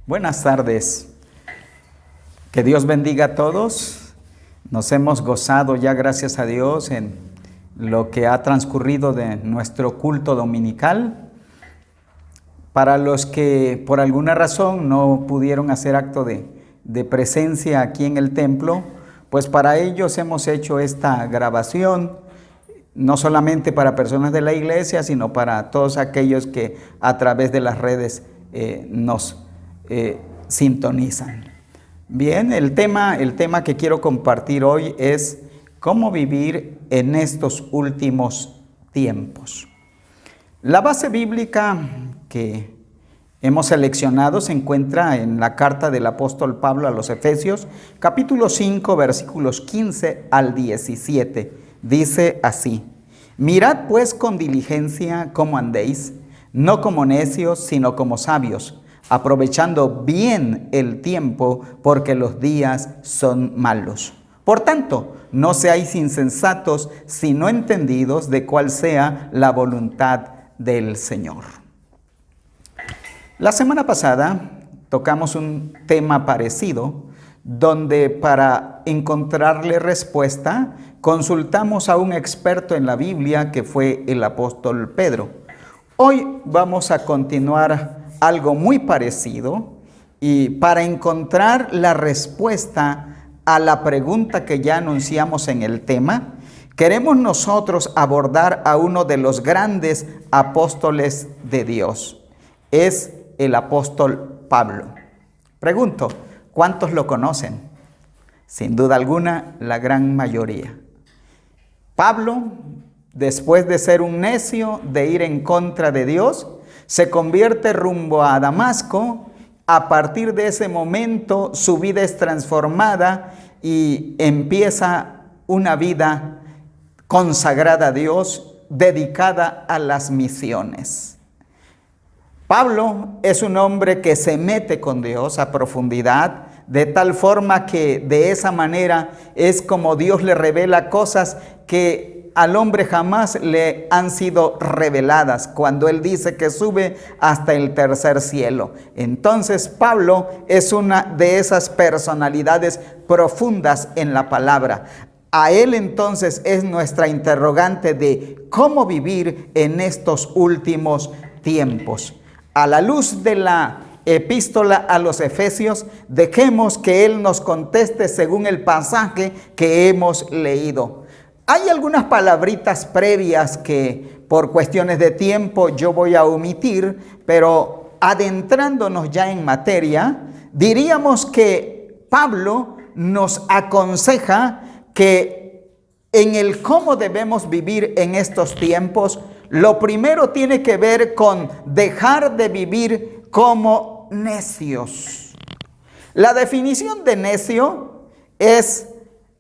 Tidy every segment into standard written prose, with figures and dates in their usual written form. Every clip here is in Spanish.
Buenas tardes. Que Dios bendiga a todos. Nos hemos gozado ya, gracias a Dios, en lo que ha transcurrido de nuestro culto dominical. Para los que por alguna razón no pudieron hacer acto de presencia aquí en el templo, pues para ellos hemos hecho esta grabación, no solamente para personas de la iglesia, sino para todos aquellos que a través de las redes nos sintonizan. Bien, el tema que quiero compartir hoy es cómo vivir en estos últimos tiempos. La base bíblica que hemos seleccionado se encuentra en la carta del apóstol Pablo a los Efesios, capítulo 5, versículos 15 al 17. Dice así: mirad pues con diligencia cómo andéis, no como necios, sino como sabios, aprovechando bien el tiempo, porque los días son malos. Por tanto, no seáis insensatos, sino entendidos de cuál sea la voluntad del Señor. La semana pasada tocamos un tema parecido, donde para encontrarle respuesta consultamos a un experto en la Biblia que fue el apóstol Pedro. Hoy vamos a continuar algo muy parecido y para encontrar la respuesta a la pregunta que ya anunciamos en el tema, queremos nosotros abordar a uno de los grandes apóstoles de Dios. Es el apóstol Pablo. Pregunto, ¿cuántos lo conocen? Sin duda alguna, la gran mayoría. Pablo, después de ser un necio, de ir en contra de Dios, se convierte rumbo a Damasco. A partir de ese momento, su vida es transformada y empieza una vida consagrada a Dios, dedicada a las misiones. Pablo es un hombre que se mete con Dios a profundidad, de tal forma que de esa manera es como Dios le revela cosas que al hombre jamás le han sido reveladas, cuando él dice que sube hasta el tercer cielo. Entonces Pablo es una de esas personalidades profundas en la palabra. A él entonces es nuestra interrogante de cómo vivir en estos últimos tiempos. A la luz de la epístola a los Efesios, dejemos que él nos conteste según el pasaje que hemos leído. Hay algunas palabritas previas que por cuestiones de tiempo yo voy a omitir, pero adentrándonos ya en materia, diríamos que Pablo nos aconseja que en el cómo debemos vivir en estos tiempos, lo primero tiene que ver con dejar de vivir como necios. La definición de necio es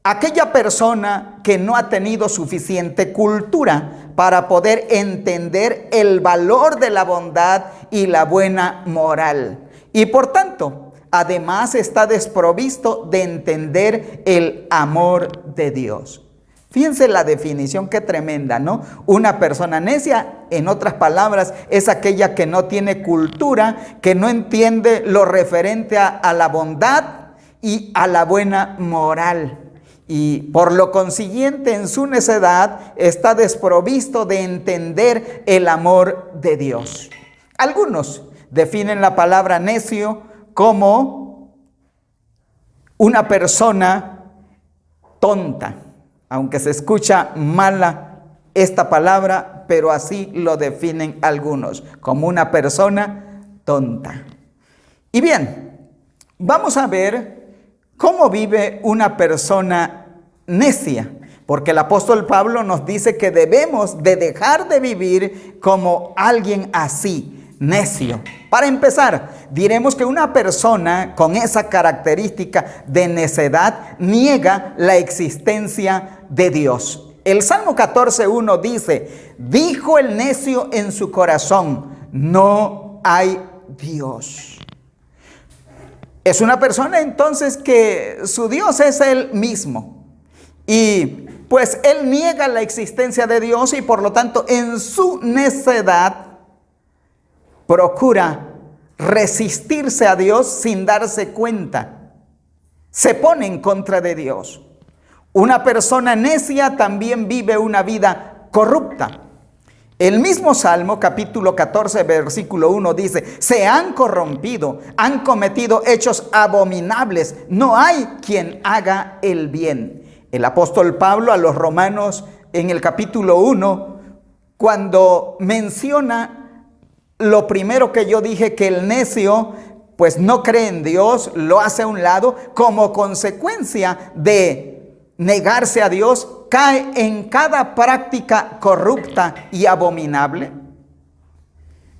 aquella persona que no ha tenido suficiente cultura para poder entender el valor de la bondad y la buena moral. Y por tanto, además está desprovisto de entender el amor de Dios. Fíjense la definición, qué tremenda, ¿no? Una persona necia, en otras palabras, es aquella que no tiene cultura, que no entiende lo referente a la bondad y a la buena moral. Y por lo consiguiente, en su necedad, está desprovisto de entender el amor de Dios. Algunos definen la palabra necio como una persona tonta, aunque se escucha mala esta palabra, pero así lo definen algunos, como una persona tonta. Y bien, vamos a ver cómo vive una persona necia, porque el apóstol Pablo nos dice que debemos de dejar de vivir como alguien así, necio. Para empezar, diremos que una persona con esa característica de necedad niega la existencia de Dios. El Salmo 14:1 dice: dijo el necio en su corazón, no hay Dios. Es una persona entonces que su Dios es Él mismo. Y pues él niega la existencia de Dios y por lo tanto en su necedad procura resistirse a Dios sin darse cuenta. Se pone en contra de Dios. Una persona necia también vive una vida corrupta. El mismo Salmo, capítulo 14, versículo 1 dice: se han corrompido, han cometido hechos abominables, no hay quien haga el bien. El apóstol Pablo a los romanos en el capítulo 1, cuando menciona lo primero que yo dije, que el necio pues no cree en Dios, lo hace a un lado, como consecuencia de negarse a Dios, cae en cada práctica corrupta y abominable.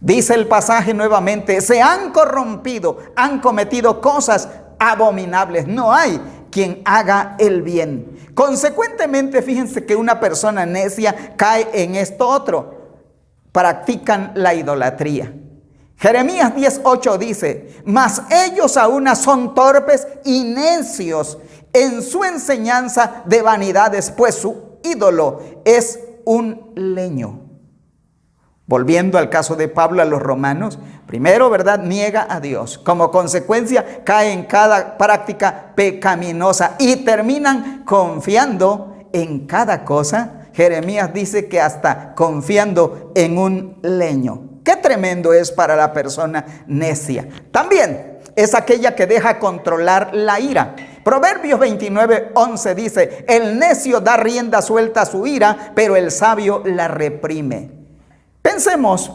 Dice el pasaje nuevamente: se han corrompido, han cometido cosas abominables, no hay quien haga el bien. Consecuentemente, fíjense que una persona necia cae en esto otro: practican la idolatría. Jeremías 10:8 dice: mas ellos aún son torpes y necios en su enseñanza de vanidades, pues su ídolo es un leño. Volviendo al caso de Pablo a los romanos, primero, ¿verdad?, niega a Dios. Como consecuencia, cae en cada práctica pecaminosa y terminan confiando en cada cosa. Jeremías dice que hasta confiando en un leño. Qué tremendo es para la persona necia. También es aquella que deja controlar la ira. Proverbios 29:11 dice: el necio da rienda suelta a su ira, pero el sabio la reprime. Pensemos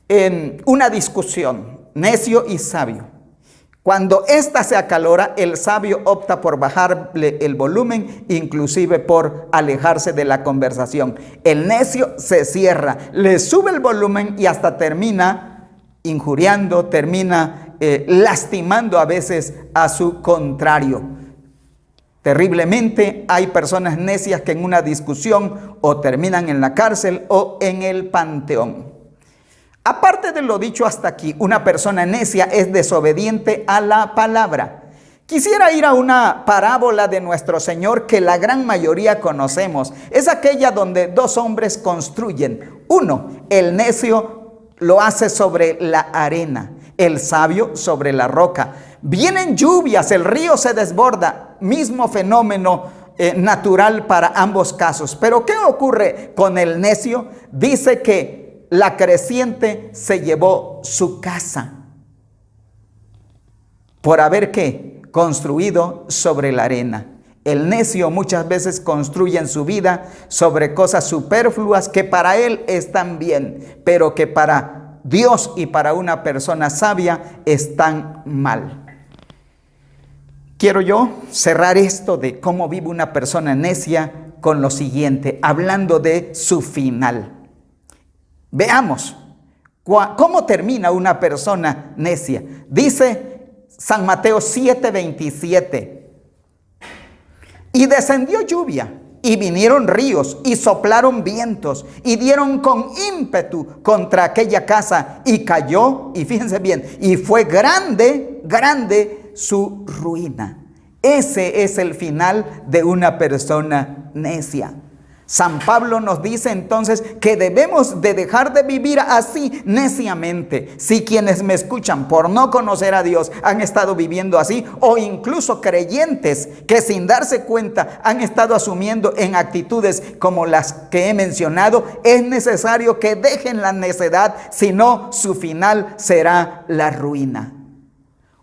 en una discusión, necio y sabio. Cuando ésta se acalora, el sabio opta por bajarle el volumen, inclusive por alejarse de la conversación. El necio se cierra, le sube el volumen y hasta termina injuriando, termina lastimando a veces a su contrario. Terriblemente hay personas necias que en una discusión o terminan en la cárcel o en el panteón. Aparte de lo dicho hasta aquí, una persona necia es desobediente a la palabra. Quisiera ir a una parábola de nuestro Señor que la gran mayoría conocemos. Es aquella donde dos hombres construyen. Uno, el necio, lo hace sobre la arena, el sabio sobre la roca. Vienen lluvias, el río se desborda, mismo fenómeno natural para ambos casos. Pero ¿qué ocurre con el necio? Dice que la creciente se llevó su casa por haber ¿qué? Construido sobre la arena. El necio muchas veces construye en su vida sobre cosas superfluas que para él están bien, pero que para Dios y para una persona sabia están mal. Quiero yo cerrar esto de cómo vive una persona necia con lo siguiente, hablando de su final. Veamos cómo termina una persona necia. Dice San Mateo 7:27. Y descendió lluvia, y vinieron ríos, y soplaron vientos, y dieron con ímpetu contra aquella casa, y cayó, y fíjense bien, y fue grande, grande su ruina. Ese es el final de una persona necia. San Pablo nos dice entonces que debemos de dejar de vivir así neciamente. Si quienes me escuchan por no conocer a Dios han estado viviendo así, o incluso creyentes que sin darse cuenta han estado asumiendo en actitudes como las que he mencionado, es necesario que dejen la necedad, si no su final será la ruina.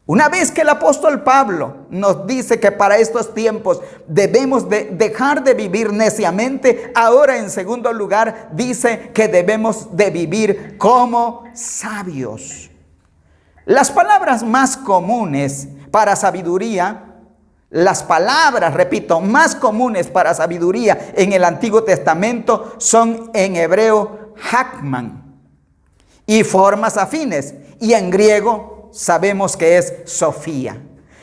Una vez que el apóstol Pablo nos dice que para estos tiempos debemos de dejar de vivir neciamente, ahora en segundo lugar dice que debemos de vivir como sabios. Las palabras más comunes para sabiduría, las palabras, repito, más comunes para sabiduría en el Antiguo Testamento son en hebreo hakman y formas afines, y en griego sabemos que es Sofía.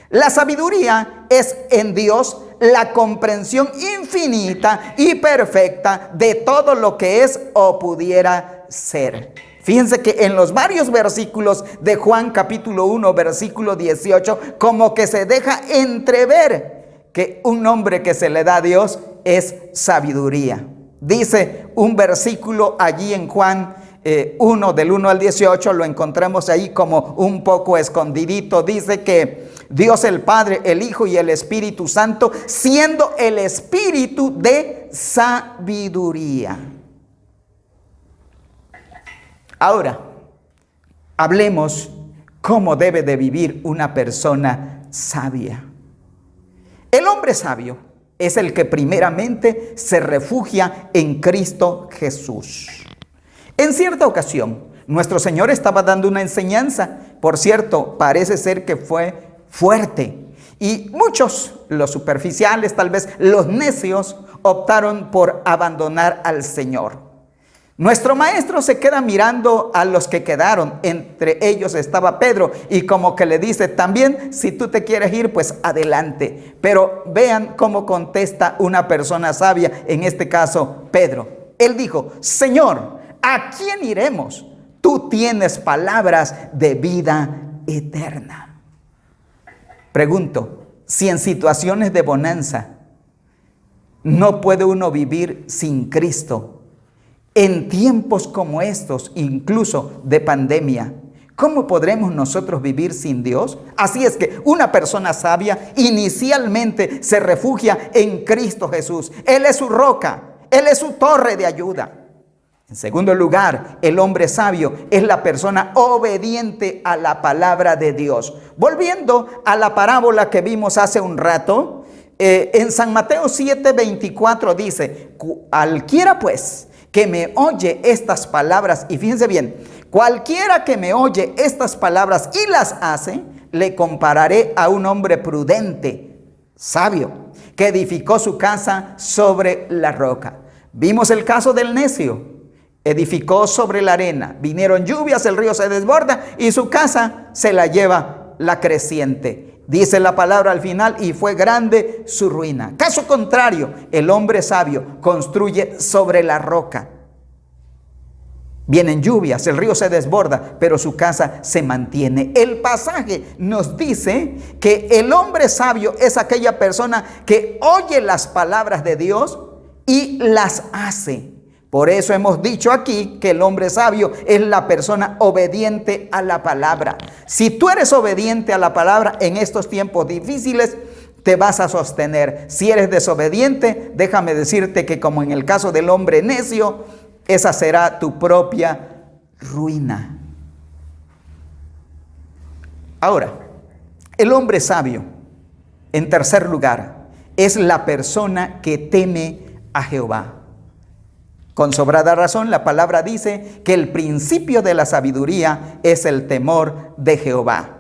La sabiduría es en Dios la comprensión infinita y perfecta de todo lo que es o pudiera ser. Fíjense que en los varios versículos de Juan capítulo 1, versículo 18, como que se deja entrever que un nombre que se le da a Dios es sabiduría. Dice un versículo allí en Juan 1 del 1 al 18, lo encontramos ahí como un poco escondidito. Dice que Dios el Padre, el Hijo y el Espíritu Santo, siendo el Espíritu de sabiduría. Ahora, hablemos cómo debe de vivir una persona sabia. El hombre sabio es el que primeramente se refugia en Cristo Jesús. En cierta ocasión, nuestro Señor estaba dando una enseñanza. Por cierto, parece ser que fue fuerte. Y muchos, los superficiales, tal vez los necios, optaron por abandonar al Señor. Nuestro maestro se queda mirando a los que quedaron. Entre ellos estaba Pedro, y como que le dice: también, si tú te quieres ir, pues adelante. Pero vean cómo contesta una persona sabia, en este caso Pedro. Él dijo: Señor, ¿a quién iremos? Tú tienes palabras de vida eterna. Pregunto, si en situaciones de bonanza no puede uno vivir sin Cristo, en tiempos como estos, incluso de pandemia, ¿cómo podremos nosotros vivir sin Dios? Así es que una persona sabia inicialmente se refugia en Cristo Jesús. Él es su roca, Él es su torre de ayuda. En segundo lugar, el hombre sabio es la persona obediente a la palabra de Dios. Volviendo a la parábola que vimos hace un rato, en San Mateo 7:24 dice: cualquiera pues que me oye estas palabras, y fíjense bien, cualquiera que me oye estas palabras y las hace, le compararé a un hombre prudente, sabio, que edificó su casa sobre la roca. Vimos el caso del necio. Edificó sobre la arena, vinieron lluvias, el río se desborda y su casa se la lleva la creciente. Dice la palabra al final: y fue grande su ruina. Caso contrario, el hombre sabio construye sobre la roca. Vienen lluvias, el río se desborda, pero su casa se mantiene. El pasaje nos dice que el hombre sabio es aquella persona que oye las palabras de Dios y las hace. Por eso hemos dicho aquí que el hombre sabio es la persona obediente a la palabra. Si tú eres obediente a la palabra en estos tiempos difíciles, te vas a sostener. Si eres desobediente, déjame decirte que, como en el caso del hombre necio, esa será tu propia ruina. Ahora, el hombre sabio, en tercer lugar, es la persona que teme a Jehová. Con sobrada razón, la palabra dice que el principio de la sabiduría es el temor de Jehová.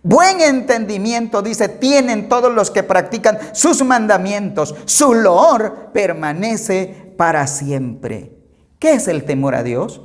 Buen entendimiento, dice, tienen todos los que practican sus mandamientos. Su loor permanece para siempre. ¿Qué es el temor a Dios?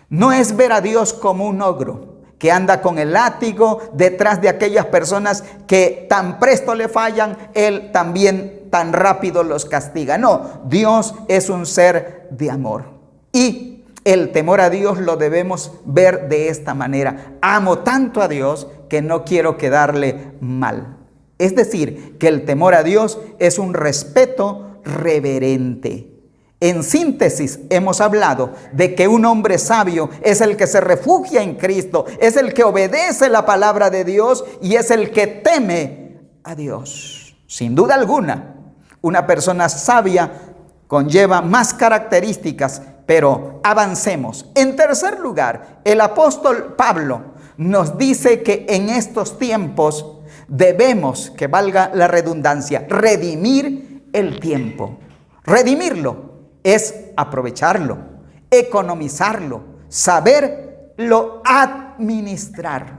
No es ver a Dios como un ogro que anda con el látigo detrás de aquellas personas que tan presto le fallan, Él también tan rápido los castiga. No, Dios es un ser de amor. Y el temor a Dios lo debemos ver de esta manera: amo tanto a Dios que no quiero quedarle mal. Es decir, que el temor a Dios es un respeto reverente. En síntesis, hemos hablado de que un hombre sabio es el que se refugia en Cristo, es el que obedece la palabra de Dios y es el que teme a Dios. Sin duda alguna, una persona sabia conlleva más características, pero avancemos. En tercer lugar, el apóstol Pablo nos dice que en estos tiempos debemos, que valga la redundancia, redimir el tiempo. Redimirlo es aprovecharlo, economizarlo, saberlo administrar.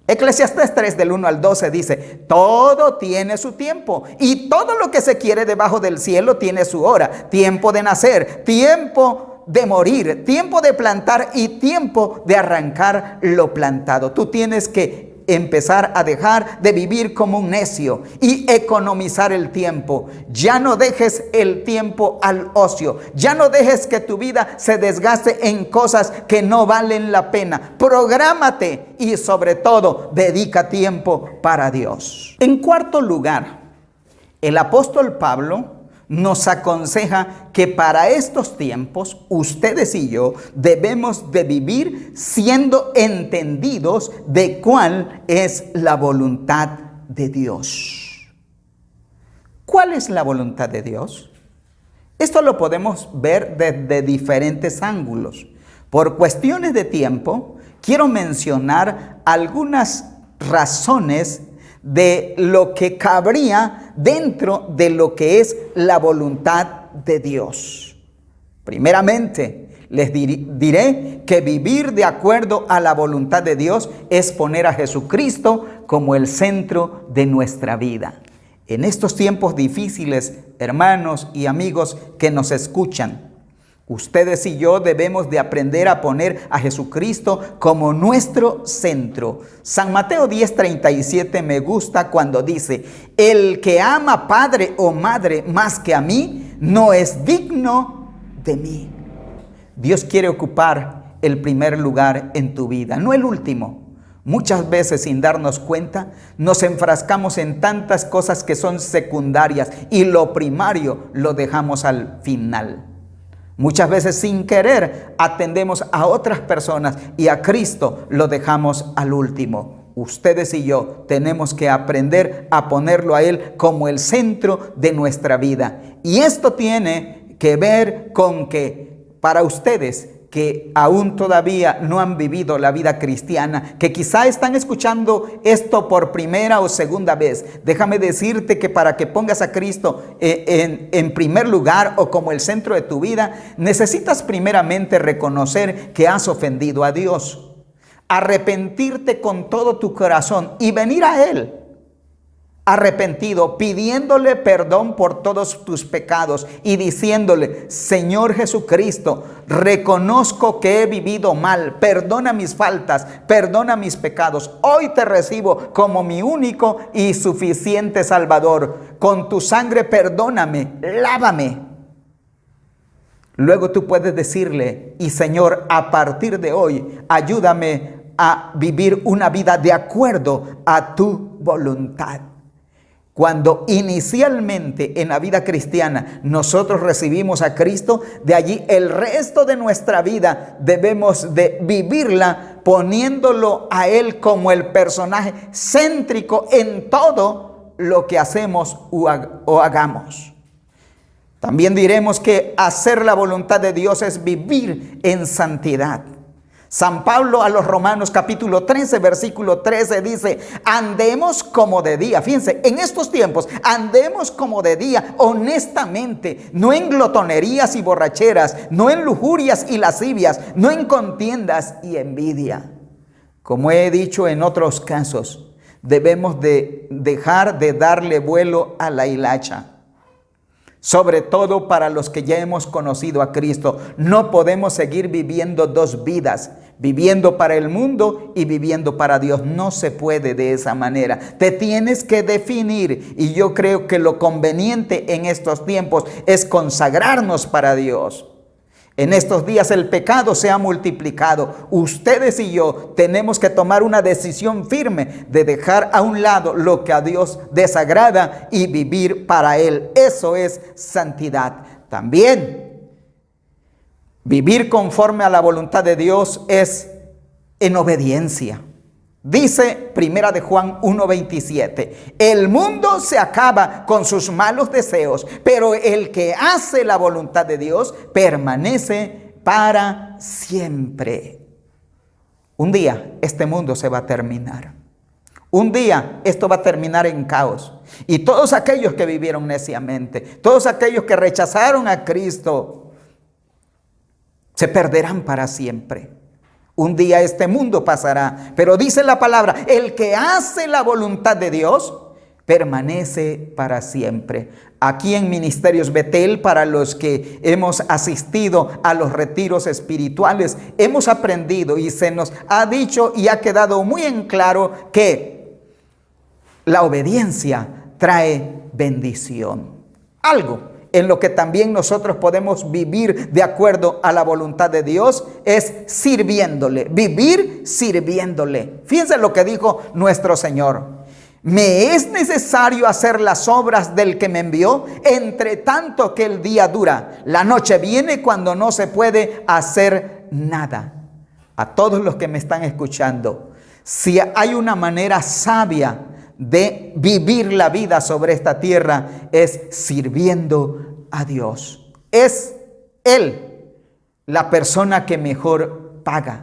Eclesiastés 3 del 1 al 12 dice: todo tiene su tiempo y todo lo que se quiere debajo del cielo tiene su hora. Tiempo de nacer, tiempo de morir, tiempo de plantar y tiempo de arrancar lo plantado. Tú tienes que empezar a dejar de vivir como un necio y economizar el tiempo. Ya no dejes el tiempo al ocio. Ya no dejes que tu vida se desgaste en cosas que no valen la pena. Prográmate y, sobre todo, dedica tiempo para Dios. En cuarto lugar, el apóstol Pablo nos aconseja que para estos tiempos ustedes y yo debemos de vivir siendo entendidos de cuál es la voluntad de Dios. ¿Cuál es la voluntad de Dios? Esto lo podemos ver desde diferentes ángulos. Por cuestiones de tiempo, quiero mencionar algunas razones de lo que cabría dentro de lo que es la voluntad de Dios. Primeramente, les diré que vivir de acuerdo a la voluntad de Dios es poner a Jesucristo como el centro de nuestra vida. En estos tiempos difíciles, hermanos y amigos que nos escuchan, ustedes y yo debemos de aprender a poner a Jesucristo como nuestro centro. San Mateo 10:37 me gusta cuando dice: el que ama padre o madre más que a mí, no es digno de mí. Dios quiere ocupar el primer lugar en tu vida, no el último. Muchas veces, sin darnos cuenta, nos enfrascamos en tantas cosas que son secundarias y lo primario lo dejamos al final. Muchas veces, sin querer, atendemos a otras personas y a Cristo lo dejamos al último. Ustedes y yo tenemos que aprender a ponerlo a Él como el centro de nuestra vida. Y esto tiene que ver con que para ustedes que aún todavía no han vivido la vida cristiana, que quizá están escuchando esto por primera o segunda vez, déjame decirte que para que pongas a Cristo en primer lugar o como el centro de tu vida, necesitas primeramente reconocer que has ofendido a Dios, arrepentirte con todo tu corazón y venir a Él arrepentido, pidiéndole perdón por todos tus pecados y diciéndole: Señor Jesucristo, reconozco que he vivido mal, perdona mis faltas, perdona mis pecados. Hoy te recibo como mi único y suficiente Salvador. Con tu sangre perdóname, lávame. Luego tú puedes decirle: y Señor, a partir de hoy, ayúdame a vivir una vida de acuerdo a tu voluntad. Cuando inicialmente en la vida cristiana nosotros recibimos a Cristo, de allí el resto de nuestra vida debemos de vivirla poniéndolo a Él como el personaje céntrico en todo lo que hacemos o hagamos. También diremos que hacer la voluntad de Dios es vivir en santidad. San Pablo a los Romanos capítulo 13 versículo 13 dice: andemos como de día. Fíjense, en estos tiempos andemos como de día, honestamente, no en glotonerías y borracheras, no en lujurias y lascivias, no en contiendas y envidia. Como he dicho en otros casos, debemos de dejar de darle vuelo a la hilacha. Sobre todo para los que ya hemos conocido a Cristo, no podemos seguir viviendo dos vidas, viviendo para el mundo y viviendo para Dios. No se puede de esa manera. Te tienes que definir, y yo creo que lo conveniente en estos tiempos es consagrarnos para Dios. En estos días el pecado se ha multiplicado. Ustedes y yo tenemos que tomar una decisión firme de dejar a un lado lo que a Dios desagrada y vivir para Él. Eso es santidad. También vivir conforme a la voluntad de Dios es en obediencia. Dice Primera de Juan 1:27, el mundo se acaba con sus malos deseos, pero el que hace la voluntad de Dios permanece para siempre. Un día este mundo se va a terminar. Un día esto va a terminar en caos. Y todos aquellos que vivieron neciamente, todos aquellos que rechazaron a Cristo, se perderán para siempre. Un día este mundo pasará, pero dice la palabra, el que hace la voluntad de Dios permanece para siempre. Aquí en Ministerios Betel, para los que hemos asistido a los retiros espirituales, hemos aprendido y se nos ha dicho y ha quedado muy en claro que la obediencia trae bendición. Algo en lo que también nosotros podemos vivir de acuerdo a la voluntad de Dios es sirviéndole, vivir sirviéndole. Fíjense lo que dijo nuestro Señor. Me es necesario hacer las obras del que me envió, entre tanto que el día dura. La noche viene cuando no se puede hacer nada. A todos los que me están escuchando, si hay una manera sabia de vivir la vida sobre esta tierra, es sirviendo a Dios. Es Él la persona que mejor paga.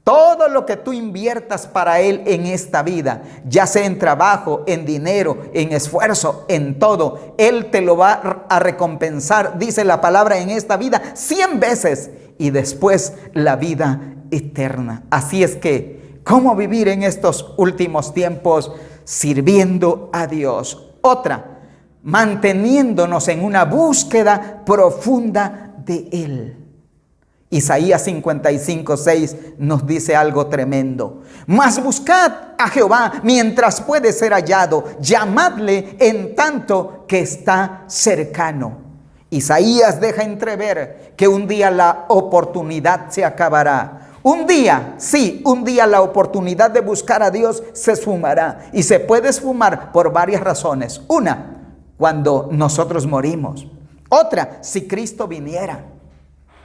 Todo lo que tú inviertas para Él en esta vida, ya sea en trabajo, en dinero, en esfuerzo, en todo, Él te lo va a recompensar, dice la palabra, en esta vida 100 veces y después la vida eterna. Así es que, ¿cómo vivir en estos últimos tiempos? Sirviendo a Dios. Otra, manteniéndonos en una búsqueda profunda de Él. Isaías 55:6 nos dice algo tremendo. Mas buscad a Jehová mientras puede ser hallado, llamadle en tanto que está cercano. Isaías deja entrever que un día la oportunidad se acabará. Un día, sí, un día la oportunidad de buscar a Dios se esfumará. Y se puede esfumar por varias razones. Una, cuando nosotros morimos. Otra, si Cristo viniera.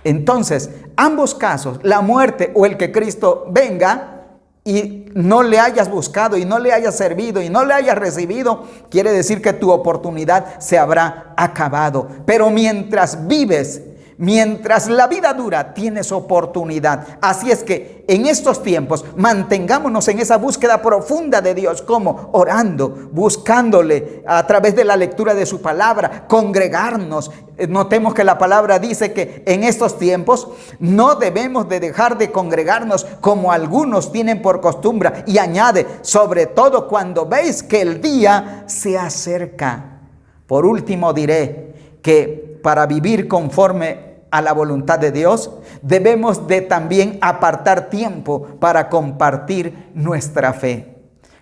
Entonces, ambos casos, la muerte o el que Cristo venga y no le hayas buscado y no le hayas servido y no le hayas recibido, quiere decir que tu oportunidad se habrá acabado. Pero mientras vives, mientras la vida dura, tienes oportunidad. Así es que en estos tiempos mantengámonos en esa búsqueda profunda de Dios, como orando, buscándole a través de la lectura de su palabra, congregarnos. Notemos que la palabra dice que en estos tiempos no debemos de dejar de congregarnos como algunos tienen por costumbre, y añade, sobre todo cuando veis que el día se acerca. Por último diré que para vivir conforme a la voluntad de Dios, debemos de también apartar tiempo para compartir nuestra fe.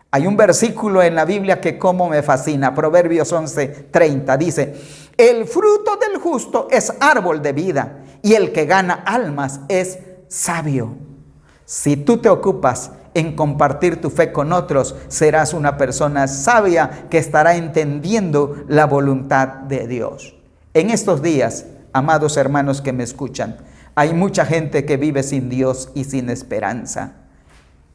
Hay un versículo en la Biblia que como me fascina, Proverbios 11:30, dice: el fruto del justo es árbol de vida, y el que gana almas es sabio. Si tú te ocupas en compartir tu fe con otros, serás una persona sabia que estará entendiendo la voluntad de Dios. En estos días, amados hermanos que me escuchan, hay mucha gente que vive sin Dios y sin esperanza.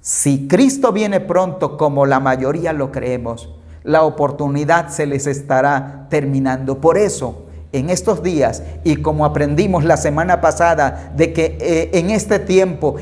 Si Cristo viene pronto, como la mayoría lo creemos, la oportunidad se les estará terminando. Por eso, en estos días, y como aprendimos la semana pasada, de que en este tiempo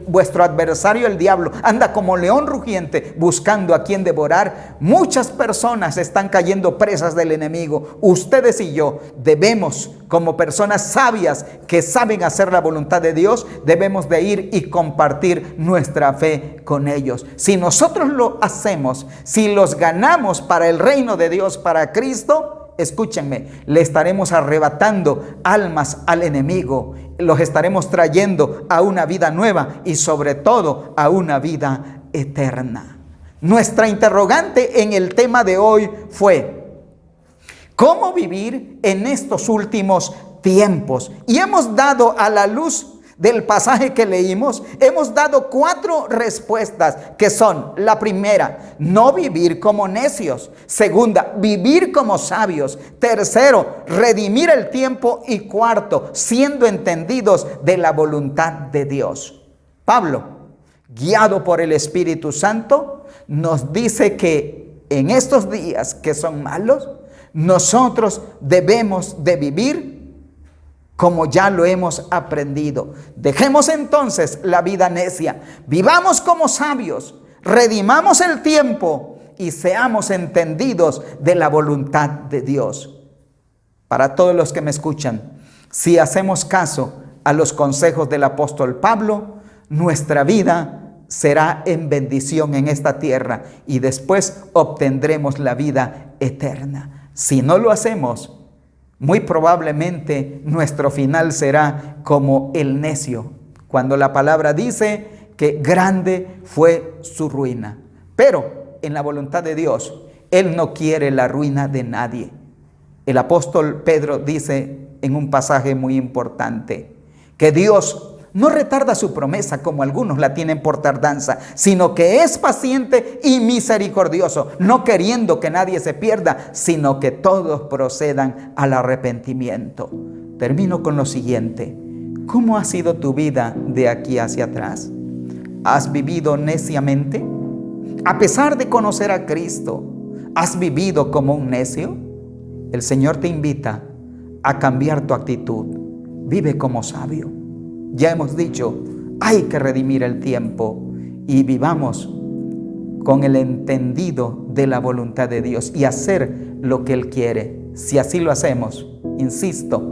vuestro adversario, el diablo, anda como león rugiente buscando a quien devorar. Muchas personas están cayendo presas del enemigo. Ustedes y yo debemos, como personas sabias que saben hacer la voluntad de Dios, debemos de ir y compartir nuestra fe con ellos. Si nosotros lo hacemos, si los ganamos para el reino de Dios, para Cristo, escúchenme, le estaremos arrebatando almas al enemigo, los estaremos trayendo a una vida nueva y sobre todo a una vida eterna. Nuestra interrogante en el tema de hoy fue: ¿cómo vivir en estos últimos tiempos? Y hemos dado, a la luz del pasaje que leímos, hemos dado 4 respuestas, que son: la primera, no vivir como necios; segunda, vivir como sabios; tercero, redimir el tiempo; y cuarto, siendo entendidos de la voluntad de Dios. Pablo, guiado por el Espíritu Santo, nos dice que en estos días que son malos, nosotros debemos de vivir como ya lo hemos aprendido. Dejemos entonces la vida necia, vivamos como sabios, redimamos el tiempo y seamos entendidos de la voluntad de Dios. Para todos los que me escuchan, si hacemos caso a los consejos del apóstol Pablo, nuestra vida será en bendición en esta tierra y después obtendremos la vida eterna. Si no lo hacemos, muy probablemente nuestro final será como el necio, cuando la palabra dice que grande fue su ruina. Pero en la voluntad de Dios, Él no quiere la ruina de nadie. El apóstol Pedro dice en un pasaje muy importante que Dios No retarda su promesa como algunos la tienen por tardanza, sino que es paciente y misericordioso, no queriendo que nadie se pierda, sino que todos procedan al arrepentimiento. Termino con lo siguiente. ¿Cómo ha sido tu vida de aquí hacia atrás? ¿Has vivido neciamente? A pesar de conocer a Cristo, ¿has vivido como un necio? El Señor te invita a cambiar tu actitud. Vive como sabio. Ya hemos dicho, hay que redimir el tiempo y vivamos con el entendido de la voluntad de Dios y hacer lo que Él quiere. Si así lo hacemos, insisto,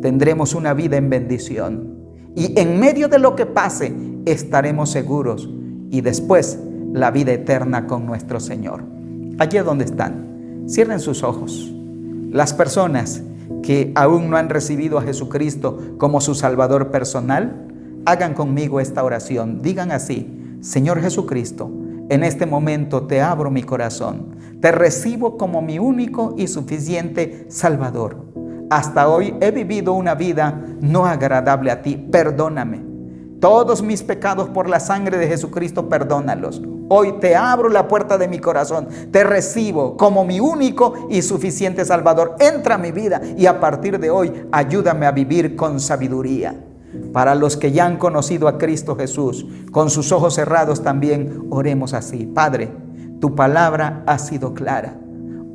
tendremos una vida en bendición. Y en medio de lo que pase, estaremos seguros. Y después, la vida eterna con nuestro Señor. Allí donde están, cierren sus ojos. Las personas que aún no han recibido a Jesucristo como su Salvador personal, hagan conmigo esta oración. Digan así: Señor Jesucristo, en este momento te abro mi corazón. Te recibo como mi único y suficiente Salvador. Hasta hoy he vivido una vida no agradable a ti. Perdóname. Todos mis pecados por la sangre de Jesucristo, perdónalos. Hoy te abro la puerta de mi corazón. Te recibo como mi único y suficiente Salvador. Entra a mi vida y a partir de hoy ayúdame a vivir con sabiduría. Para los que ya han conocido a Cristo Jesús, con sus ojos cerrados también oremos así. Padre, tu palabra ha sido clara.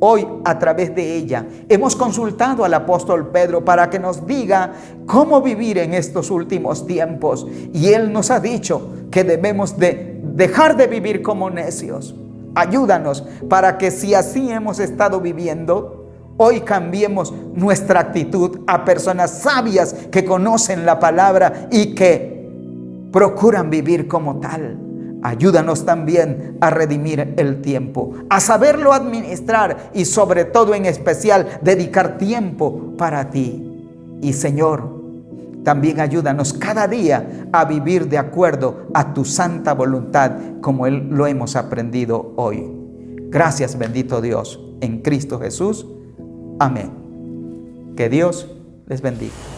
Hoy, a través de ella, hemos consultado al apóstol Pedro para que nos diga cómo vivir en estos últimos tiempos. Y él nos ha dicho que debemos de dejar de vivir como necios. Ayúdanos para que si así hemos estado viviendo, hoy cambiemos nuestra actitud a personas sabias que conocen la palabra y que procuran vivir como tal. Ayúdanos también a redimir el tiempo, a saberlo administrar y sobre todo en especial dedicar tiempo para ti. Y Señor, también ayúdanos cada día a vivir de acuerdo a tu santa voluntad como lo hemos aprendido hoy. Gracias, bendito Dios, en Cristo Jesús. Amén. Que Dios les bendiga.